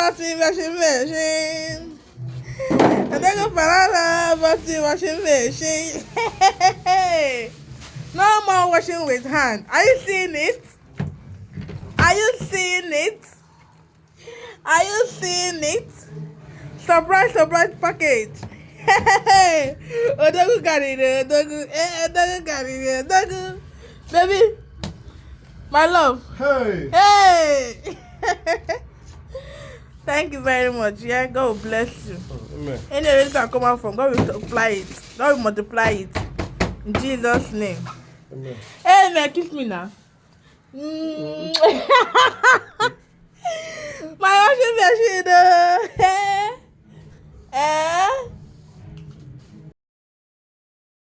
washing machine. And then go banana washing machine. No more washing with hand. Are you seeing it? Are you seeing it? Are you seeing it? Surprise package. Odogu got it. Odogu got it. Odogu. Baby, my love. Hey. Thank you very much. Yeah, God will bless you. Amen. Any way can come out from, God will supply it. God will multiply it. In Jesus' name. Amen. Hey, man, kiss me now. My washing machine.